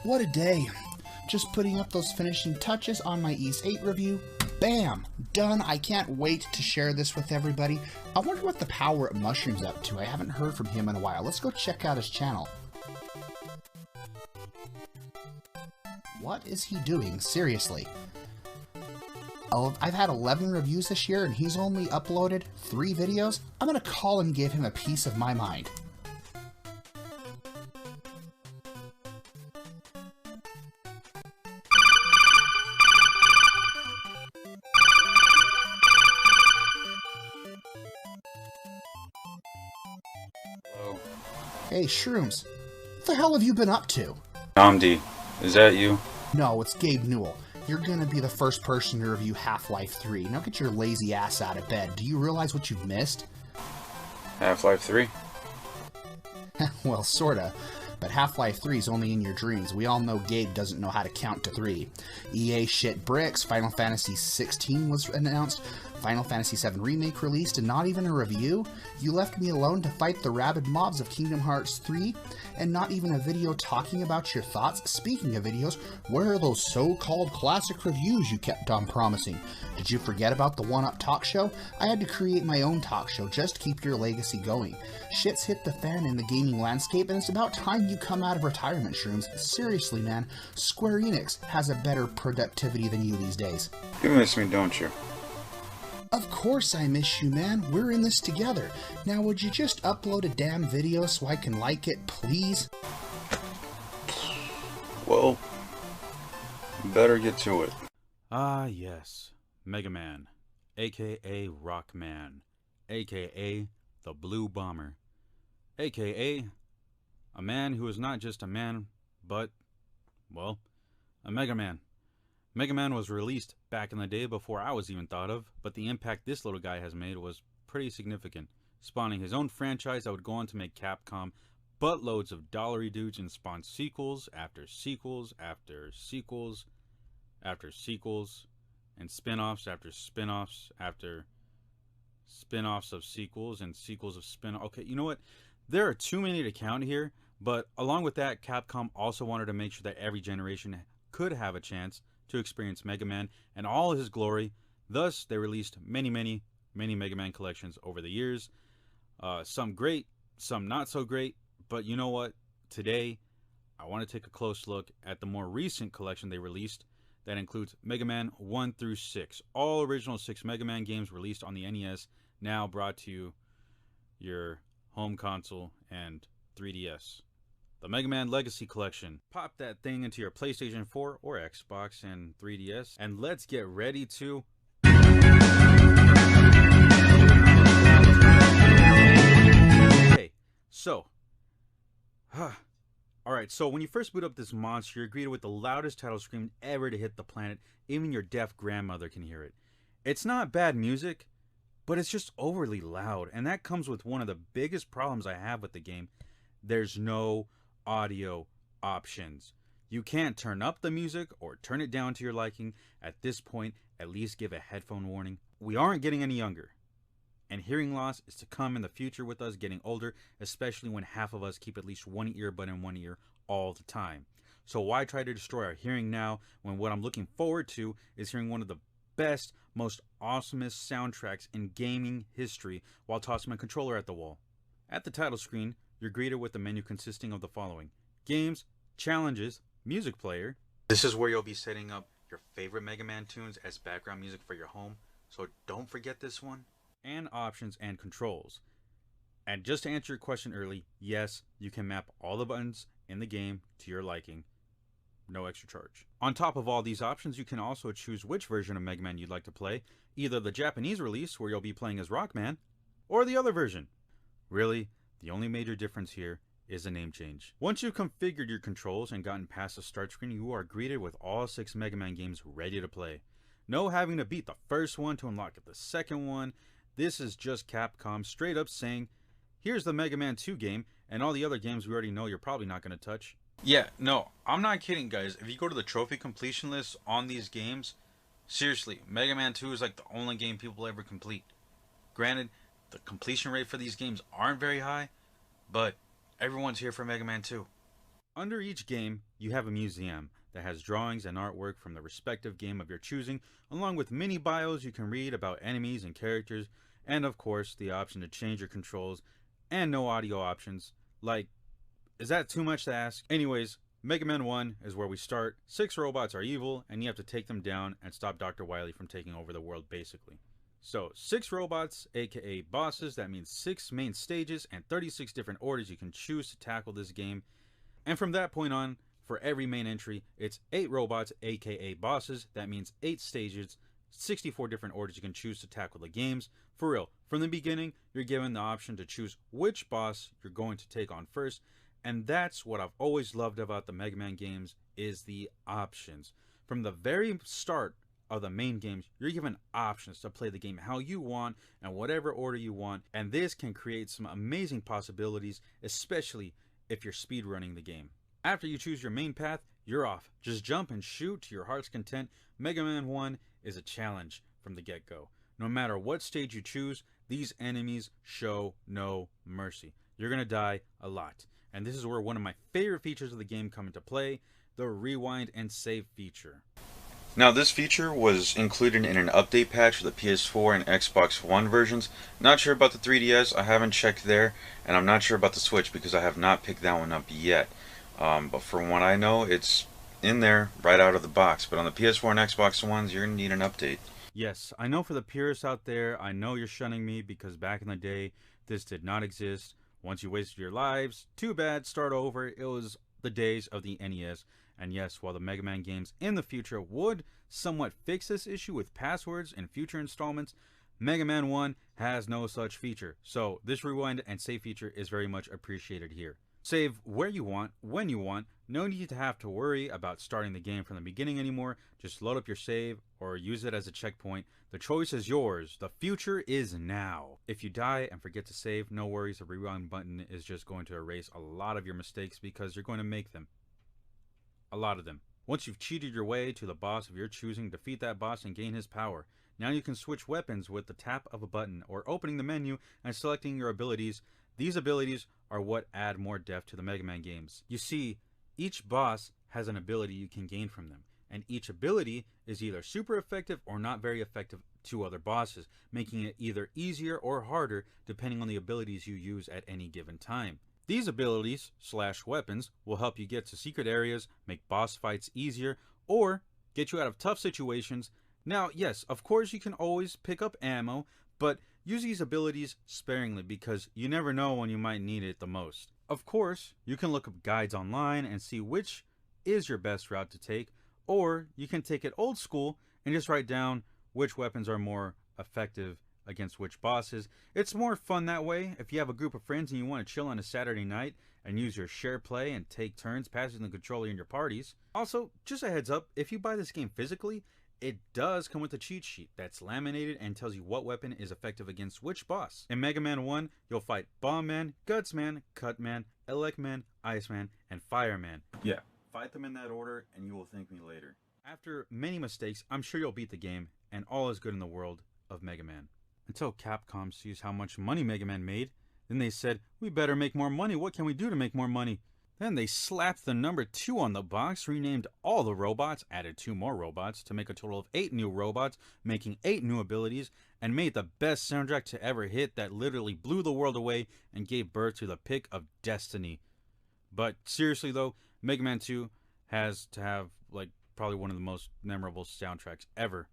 What a day. Just putting up those finishing touches on my Ys 8 review. Bam! Done. I can't wait to share this with everybody. I wonder what ThePowerUpMushroom's up to. I haven't heard from him in a while. Let's go check out his channel. What is he doing? Seriously. I've had 11 reviews this year and he's only uploaded 3 videos. I'm gonna call and give him a piece of my mind. Hello. Hey, Shrooms. What the hell have you been up to? Namdi, is that you? No, it's Gabe Newell. You're gonna be the first person to review Half-Life 3. Now get your lazy ass out of bed. Do you realize what you've missed? Half-Life 3? Well, sorta. But Half-Life 3 is only in your dreams. We all know Gabe doesn't know how to count to 3. EA shit bricks, Final Fantasy 16 was announced, Final Fantasy 7 Remake released, and not even a review? You left me alone to fight the rabid mobs of Kingdom Hearts 3, and not even a video talking about your thoughts? Speaking of videos, where are those so-called classic reviews you kept on promising? Did you forget about the one-up talk show? I had to create my own talk show just to keep your legacy going. Shit's hit the fan in the gaming landscape, and it's about time you come out of retirement, Shrooms. Seriously, man, Square Enix has a better productivity than you these days. You miss me, don't you? Of course I miss you, man. We're in this together. Now, would you just upload a damn video so I can like it, please? Well, better get to it. Ah, yes. Mega Man, aka Rockman, aka the Blue Bomber, aka a man who is not just a man, but, well, a Mega Man. Mega Man was released back in the day before I was even thought of, but the impact this little guy has made was pretty significant, spawning his own franchise that would go on to make Capcom buttloads of dollary dudes and spawn sequels after sequels after sequels after sequels, and spin-offs after spin-offs after spin-offs of sequels and sequels of spin-offs. Okay, you know what? There are too many to count here, but along with that, Capcom also wanted to make sure that every generation could have a chance to experience Mega Man and all his glory. Thus, they released many Mega Man collections over the years. Some great, some not so great, but you know what? Today, I want to take a close look at the more recent collection they released that includes Mega Man 1 through 6. All original 6 Mega Man games released on the NES, now brought to you your home console and 3DS. The Mega Man Legacy Collection. Pop that thing into your PlayStation 4 or Xbox and 3DS, and let's get ready to... Okay, so... Alright, so when you first boot up this monster, you're greeted with the loudest title screen ever to hit the planet. Even your deaf grandmother can hear it. It's not bad music, but it's just overly loud, and that comes with one of the biggest problems I have with the game. There's no audio options. You can't turn up the music or turn it down to your liking. At this point, at least give a headphone warning. We aren't getting any younger, and hearing loss is to come in the future with us getting older, especially when half of us keep at least one earbud in one ear all the time. So why try to destroy our hearing now when what I'm looking forward to is hearing one of the best, most awesomest soundtracks in gaming history while tossing my controller at the wall? At the title screen, you're greeted with a menu consisting of the following: games, challenges, music player. This is where you'll be setting up your favorite Mega Man tunes as background music for your home, so don't forget this one. And options and controls. And just to answer your question early, yes, you can map all the buttons in the game to your liking. No extra charge. On top of all these options, you can also choose which version of Mega Man you'd like to play, either the Japanese release, where you'll be playing as Rockman, or the other version. Really, the only major difference here is a name change. Once you've configured your controls and gotten past the start screen, you are greeted with all 6 Mega Man games ready to play. No having to beat the first one to unlock the second one. This is just Capcom straight up saying, here's the Mega Man 2 game, and all the other games we already know you're probably not going to touch. Yeah, no, I'm not kidding, guys. If you go to the trophy completion list on these games, seriously, Mega Man 2 is like the only game people ever complete. Granted, the completion rate for these games aren't very high, but everyone's here for Mega Man 2. Under each game, you have a museum that has drawings and artwork from the respective game of your choosing, along with mini bios you can read about enemies and characters, and of course, the option to change your controls, and no audio options. Like, is that too much to ask? Anyways, Mega Man 1 is where we start. 6 robots are evil, and you have to take them down and stop Dr. Wily from taking over the world, basically. So, 6 robots, aka bosses, that means 6 main stages and 36 different orders you can choose to tackle this game. And from that point on, for every main entry, it's 8 robots, aka bosses, that means 8 stages, 64 different orders you can choose to tackle the games. For real, from the beginning, you're given the option to choose which boss you're going to take on first, and that's what I've always loved about the Mega Man games, is the options. From the very start of the main games, you're given options to play the game how you want and whatever order you want, and this can create some amazing possibilities, especially if you're speedrunning the game. After you choose your main path, you're off. Just jump and shoot to your heart's content. Mega Man 1 is a challenge from the get-go. No matter what stage you choose, these enemies show no mercy. You're gonna die a lot. And this is where one of my favorite features of the game come into play, the rewind and save feature. Now this feature was included in an update patch for the PS4 and Xbox One versions. Not sure about the 3DS, I haven't checked there, and I'm not sure about the Switch because I have not picked that one up yet. But from what I know, it's in there right out of the box. But on the PS4 and Xbox Ones, you're going to need an update. Yes, I know for the purists out there, I know you're shunning me because back in the day, this did not exist. Once you wasted your lives, too bad, start over. It was the days of the NES. And yes, while the Mega Man games in the future would somewhat fix this issue with passwords in future installments, Mega Man 1 has no such feature. So this rewind and save feature is very much appreciated here. Save where you want, when you want. No need to have to worry about starting the game from the beginning anymore. Just load up your save or use it as a checkpoint. The choice is yours. The future is now. If you die and forget to save, no worries. The rewind button is just going to erase a lot of your mistakes because you're going to make them. A lot of them. Once you've cheated your way to the boss of your choosing, defeat that boss and gain his power. Now you can switch weapons with the tap of a button or opening the menu and selecting your abilities. These abilities are what add more depth to the Mega Man games. You see, each boss has an ability you can gain from them, and each ability is either super effective or not very effective to other bosses, making it either easier or harder depending on the abilities you use at any given time. These abilities / weapons will help you get to secret areas, make boss fights easier, or get you out of tough situations. Now, yes, of course you can always pick up ammo, but use these abilities sparingly because you never know when you might need it the most. Of course, you can look up guides online and see which is your best route to take, or you can take it old school and just write down which weapons are more effective against which bosses. It's more fun that way if you have a group of friends and you want to chill on a Saturday night and use your share play and take turns passing the controller in your parties. Also, just a heads up, if you buy this game physically, it does come with a cheat sheet that's laminated and tells you what weapon is effective against which boss. In Mega Man 1, you'll fight Bomb Man, Guts Man, Cut Man, Elec Man, Ice Man, and Fire Man. Yeah, fight them in that order and you will thank me later. After many mistakes, I'm sure you'll beat the game and all is good in the world of Mega Man. Until Capcom sees how much money Mega Man made, then they said, we better make more money. What can we do to make more money? Then they slapped the number 2 on the box, renamed all the robots, added 2 more robots to make a total of 8 new robots, making 8 new abilities, and made the best soundtrack to ever hit that literally blew the world away and gave birth to the pick of destiny. But seriously though, Mega Man 2 has to have like probably one of the most memorable soundtracks ever.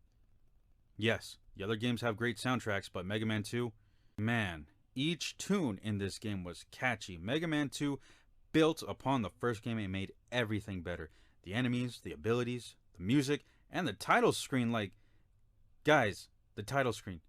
Yes, the other games have great soundtracks, but Mega Man 2, man, each tune in this game was catchy. Mega Man 2 built upon the first game and made everything better. The enemies, the abilities, the music, and the title screen. Like, guys, the title screen.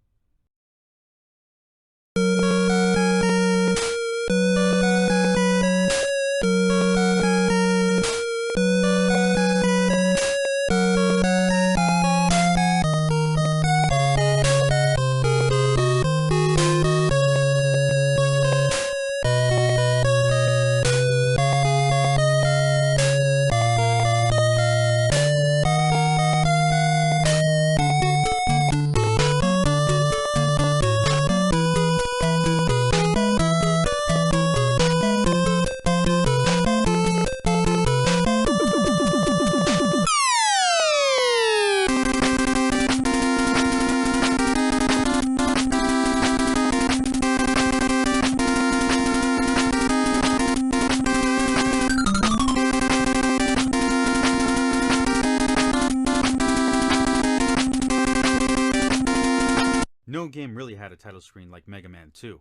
a title screen like Mega Man 2.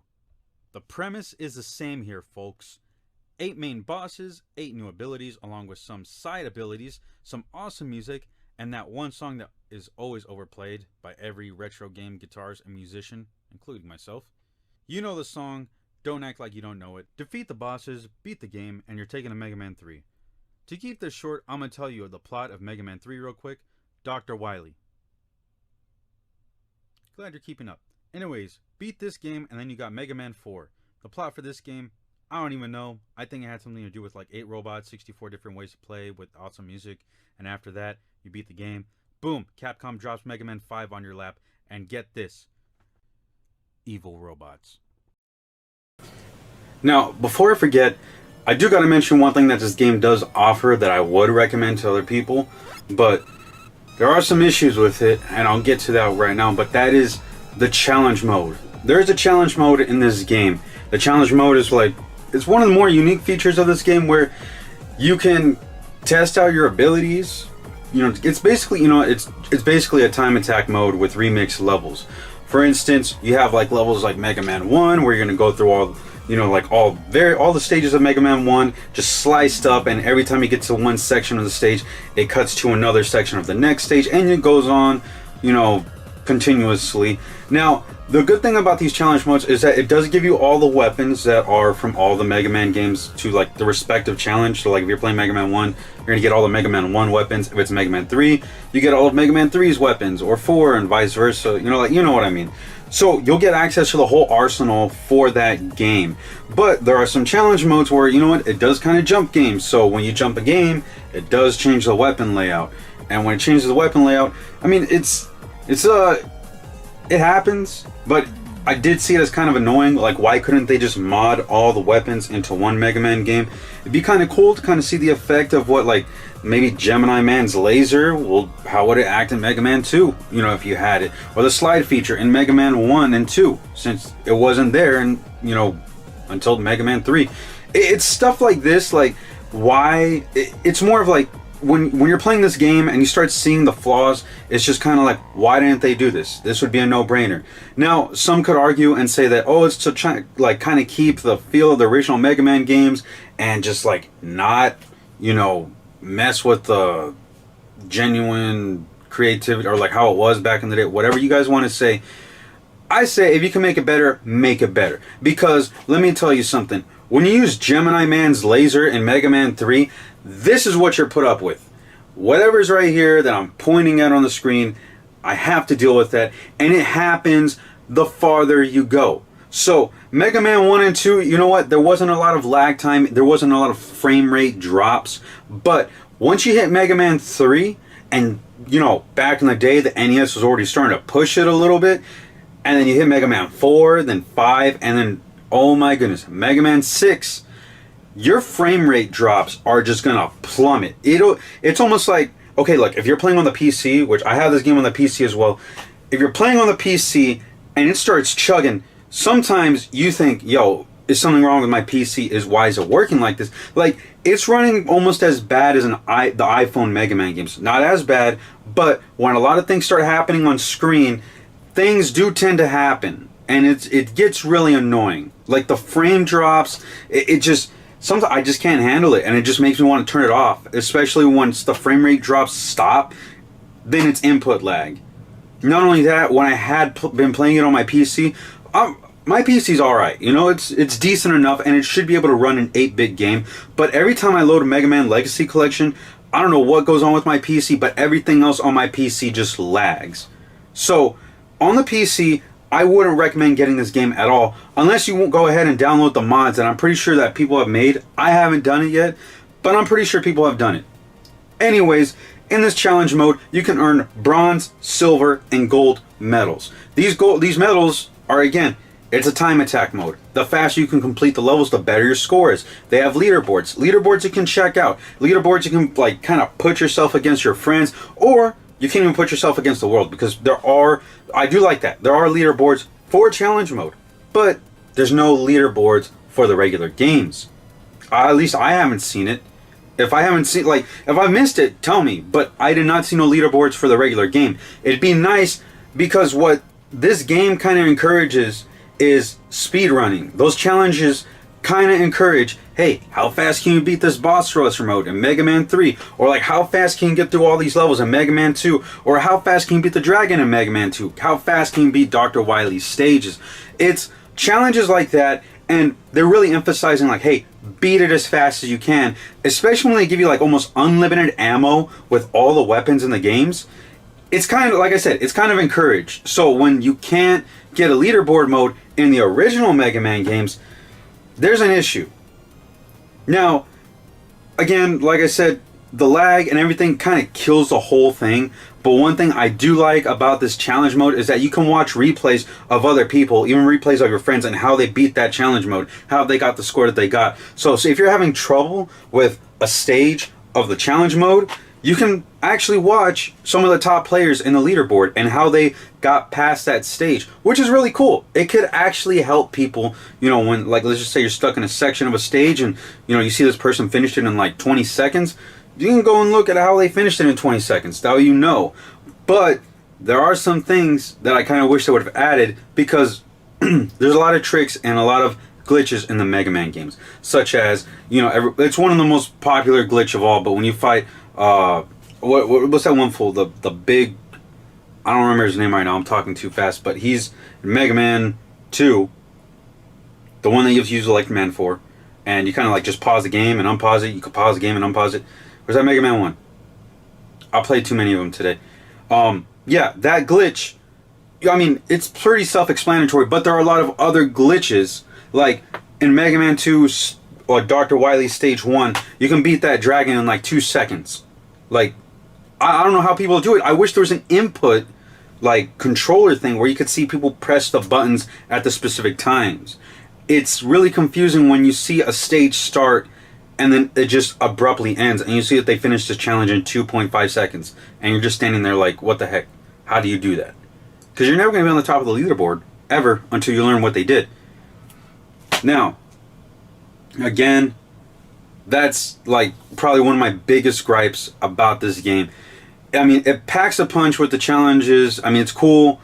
The premise is the same here, folks. 8 main bosses, 8 new abilities, along with some side abilities, some awesome music, and that one song that is always overplayed by every retro game guitarist and musician, including myself. You know the song, don't act like you don't know it. Defeat the bosses, beat the game, and you're taking a Mega Man 3. To keep this short, I'm going to tell you the plot of Mega Man 3 real quick. Dr. Wily. Glad you're keeping up. Anyways, beat this game, and then you got Mega Man 4. The plot for this game, I don't even know. I think it had something to do with like 8 robots, 64 different ways to play with awesome music. And after that, you beat the game. Boom, Capcom drops Mega Man 5 on your lap. And get this. Evil robots. Now, before I forget, I do gotta mention one thing that this game does offer that I would recommend to other people. But there are some issues with it, and I'll get to that right now. But that is the challenge mode. There is a challenge mode in this game. The challenge mode is like, it's one of the more unique features of this game where you can test out your abilities. You know, it's basically, it's basically a time attack mode with remixed levels. For instance, you have like levels like Mega Man 1 where you're gonna go through all, like all the stages of Mega Man 1 just sliced up, and every time you get to one section of the stage, it cuts to another section of the next stage, and it goes on, continuously. Now, the good thing about these challenge modes is that it does give you all the weapons that are from all the Mega Man games to like the respective challenge. So like if you're playing Mega Man 1, you're gonna get all the Mega Man 1 weapons. If it's Mega Man 3, you get all of Mega Man 3's weapons, or 4, and vice versa. You know what I mean. So you'll get access to the whole arsenal for that game. But there are some challenge modes where, it does kind of jump games. So when you jump a game, it does change the weapon layout. And when it changes the weapon layout, I mean, it happens, but I did see it as kind of annoying. Like, why couldn't they just mod all the weapons into one Mega Man game? It'd be kind of cool to kind of see the effect of what, like, maybe Gemini Man's laser, well, how would it act in Mega Man 2, if you had it? Or the slide feature in Mega Man 1 and 2, since it wasn't there, and, until Mega Man 3. It's stuff like this, like, why, it's more of like, when you're playing this game and you start seeing the flaws, it's just kind of like, why didn't they do this? This would be a no-brainer. Now, some could argue and say that, it's to try, like, kind of keep the feel of the original Mega Man games and just, like, not, mess with the genuine creativity or, like, how it was back in the day. Whatever you guys want to say. I say, if you can make it better, make it better. Because, let me tell you something. When you use Gemini Man's laser in Mega Man 3, this is what you're put up with. Whatever's right here that I'm pointing at on the screen, I have to deal with that. And it happens the farther you go. So, Mega Man 1 and 2, you know what? There wasn't a lot of lag time. There wasn't a lot of frame rate drops. But once you hit Mega Man 3, and, back in the day, the NES was already starting to push it a little bit. And then you hit Mega Man 4, then 5, and then, oh my goodness, Mega Man 6. Your frame rate drops are just gonna plummet. It's almost like, okay, look, if you're playing on the PC, which I have this game on the PC as well, if you're playing on the PC and it starts chugging, sometimes you think, yo, is something wrong with my PC? Why is it working like this? Like, it's running almost as bad as the iPhone Mega Man games. Not as bad, but when a lot of things start happening on screen, things do tend to happen. And it gets really annoying. Like, the frame drops, sometimes I just can't handle it, and it just makes me want to turn it off. Especially once the frame rate drops stop, then it's input lag. Not only that, when I had been playing it on my PC, my PC's alright. It's decent enough, and it should be able to run an 8-bit game. But every time I load a Mega Man Legacy Collection, I don't know what goes on with my PC, but everything else on my PC just lags. So, on the PC, I wouldn't recommend getting this game at all, unless you won't go ahead and download the mods that I'm pretty sure that people have made. I haven't done it yet, but I'm pretty sure people have done it. Anyways, in this challenge mode, you can earn bronze, silver, and gold medals. These medals are, again, it's a time attack mode. The faster you can complete the levels, the better your score is. They have leaderboards. Leaderboards you can check out. Leaderboards you can, like, kind of put yourself against your friends, or you can't even put yourself against the world, because I do like that. There are leaderboards for challenge mode, but there's no leaderboards for the regular games. At least I haven't seen it. If I missed it, tell me, but I did not see no leaderboards for the regular game. It'd be nice, because what this game kind of encourages is speed running. Those challenges kind of encourage, hey, how fast can you beat this boss rush mode in Mega Man 3? Or like, how fast can you get through all these levels in Mega Man 2? Or how fast can you beat the dragon in Mega Man 2? How fast can you beat Dr. Wily's stages? It's challenges like that, and they're really emphasizing like, hey, beat it as fast as you can, especially when they give you like almost unlimited ammo with all the weapons in the games. It's kind of, like I said, it's kind of encouraged. So when you can't get a leaderboard mode in the original Mega Man games, there's an issue. Now, again, like I said, the lag and everything kind of kills the whole thing. But one thing I do like about this challenge mode is that you can watch replays of other people, even replays of your friends, and how they beat that challenge mode, how they got the score that they got. So if you're having trouble with a stage of the challenge mode, you can actually watch some of the top players in the leaderboard and how they got past that stage, which is really cool. It could actually help people, you know, when, like, let's just say you're stuck in a section of a stage and, you know, you see this person finished it in like 20 seconds. You can go and look at how they finished it in 20 seconds. That way you know. But there are some things that I kind of wish they would have added, because there's a lot of tricks and a lot of glitches in the Mega Man games. Such as, you know, it's one of the most popular glitch of all, but when you fight, what's that one fool? The big, I don't remember his name right now, I'm talking too fast, but he's in Mega Man 2, the one that you use Electro Man for, and you kind of like just pause the game and unpause it. You can pause the game and unpause it. Or is that Mega Man 1? I played too many of them today. Yeah, that glitch, I mean, it's pretty self-explanatory, but there are a lot of other glitches. Like in Mega Man 2 or Dr. Wily Stage 1, you can beat that dragon in like 2 seconds. Like, I don't know how people do it. I wish there was an input, like, controller thing where you could see people press the buttons at the specific times. It's really confusing when you see a stage start and then it just abruptly ends, and you see that they finished the challenge in 2.5 seconds, and you're just standing there like, what the heck? How do you do that? Because you're never going to be on the top of the leaderboard, ever, until you learn what they did. Now, again, that's like probably one of my biggest gripes about this game. I mean, it packs a punch with the challenges. I mean, it's cool,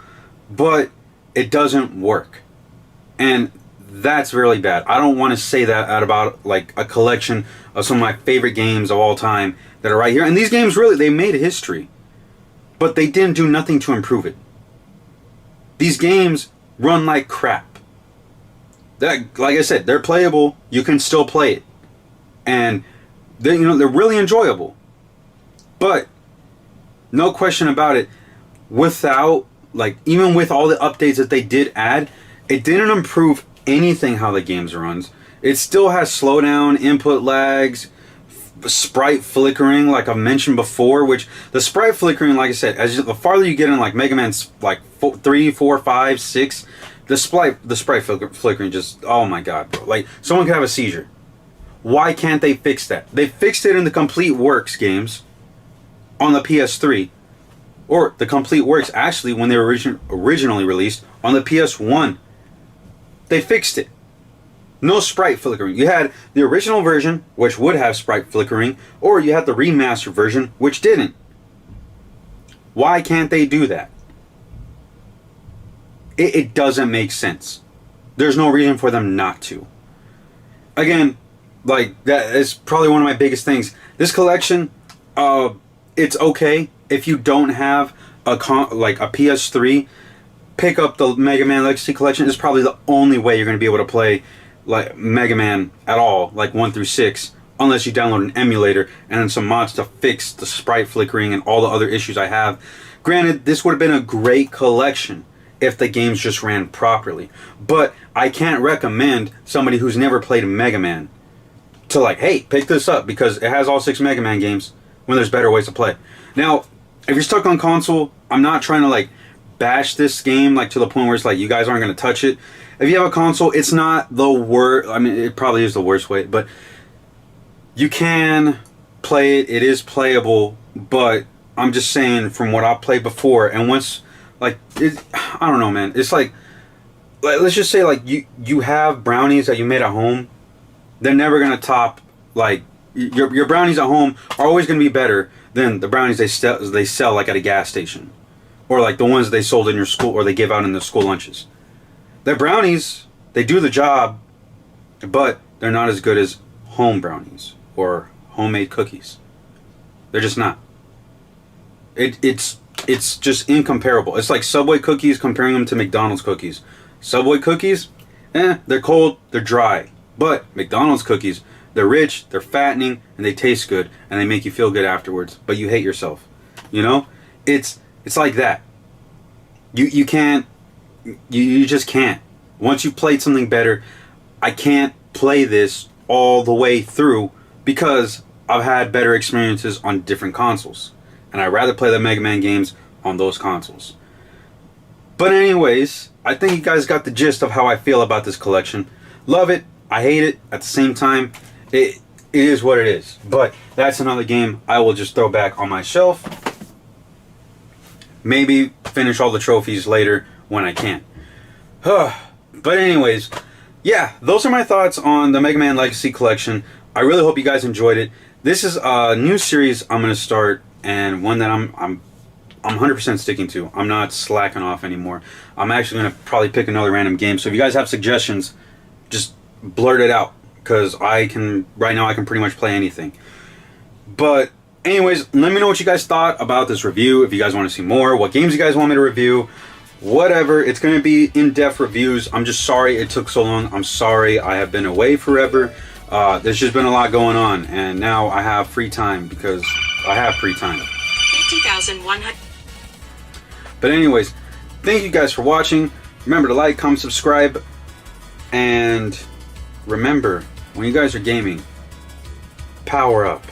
but it doesn't work. And that's really bad. I don't want to say that out about like a collection of some of my favorite games of all time that are right here. And these games really, they made history, but they didn't do nothing to improve it. These games run like crap. That, like I said, they're playable. You can still play it, and they, you know, they're really enjoyable. But no question about it, without, like, even with all the updates that they did add, it didn't improve anything how the games runs. It still has slowdown, input lags, sprite flickering, like I've mentioned before. Which the sprite flickering, like I said, as the farther you get in, like Mega Man, like 3, 4, 5, 6, the sprite flickering just, oh my god, bro. Like, someone could have a seizure. Why can't they fix that? They fixed it in the Complete Works games on the PS3, or the Complete Works actually when they were originally released on the PS1. They fixed it. No sprite flickering. You had the original version, which would have sprite flickering, or you had the remastered version, which didn't. Why can't they do that? It doesn't make sense. There's no reason for them not to. Again, like, that is probably one of my biggest things. This collection, it's okay if you don't have a PS3. Pick up the Mega Man Legacy Collection. It's probably the only way you're going to be able to play like Mega Man at all, like 1 through 6, unless you download an emulator and then some mods to fix the sprite flickering and all the other issues I have. Granted, this would have been a great collection if the games just ran properly, but I can't recommend somebody who's never played Mega Man to, like, hey, pick this up because it has all 6 Mega Man games when there's better ways to play. Now, if you're stuck on console, I'm not trying to, like, bash this game, like, to the point where it's like you guys aren't going to touch it. If you have a console, it's not the worst. I mean, it probably is the worst way, but you can play it. It is playable, but I'm just saying from what I've played before, and once, like, I don't know, man. It's like let's just say, like, you have brownies that you made at home. They're never going to top, like, your brownies at home are always going to be better than the brownies they sell like at a gas station. or like the ones they sold in your school or they give out in the school lunches. They're brownies, they do the job, but they're not as good as home brownies or homemade cookies. They're just not. It's just incomparable. It's like Subway cookies comparing them to McDonald's cookies. Subway cookies, they're cold, they're dry. But McDonald's cookies, they're rich, they're fattening, and they taste good, and they make you feel good afterwards. But you hate yourself. You know? It's like that. You can't. You just can't. Once you played something better, I can't play this all the way through because I've had better experiences on different consoles. And I'd rather play the Mega Man games on those consoles. But anyways, I think you guys got the gist of how I feel about this collection. Love it. I hate it. At the same time, it is what it is. But that's another game I will just throw back on my shelf. Maybe finish all the trophies later when I can. But anyways, yeah, those are my thoughts on the Mega Man Legacy Collection. I really hope you guys enjoyed it. This is a new series I'm going to start, and one that I'm 100% sticking to. I'm not slacking off anymore. I'm actually going to probably pick another random game. So if you guys have suggestions, just blurt it out, because right now I can pretty much play anything. But anyways, let me know what you guys thought about this review. If you guys want to see more, what games you guys want me to review, whatever. It's going to be in-depth reviews. I'm just sorry it took so long. I'm sorry I have been away forever. There's just been a lot going on, and now I have free time because I have free time. 50,100. But anyways, thank you guys for watching. Remember to like, comment, subscribe, and remember, when you guys are gaming, power up.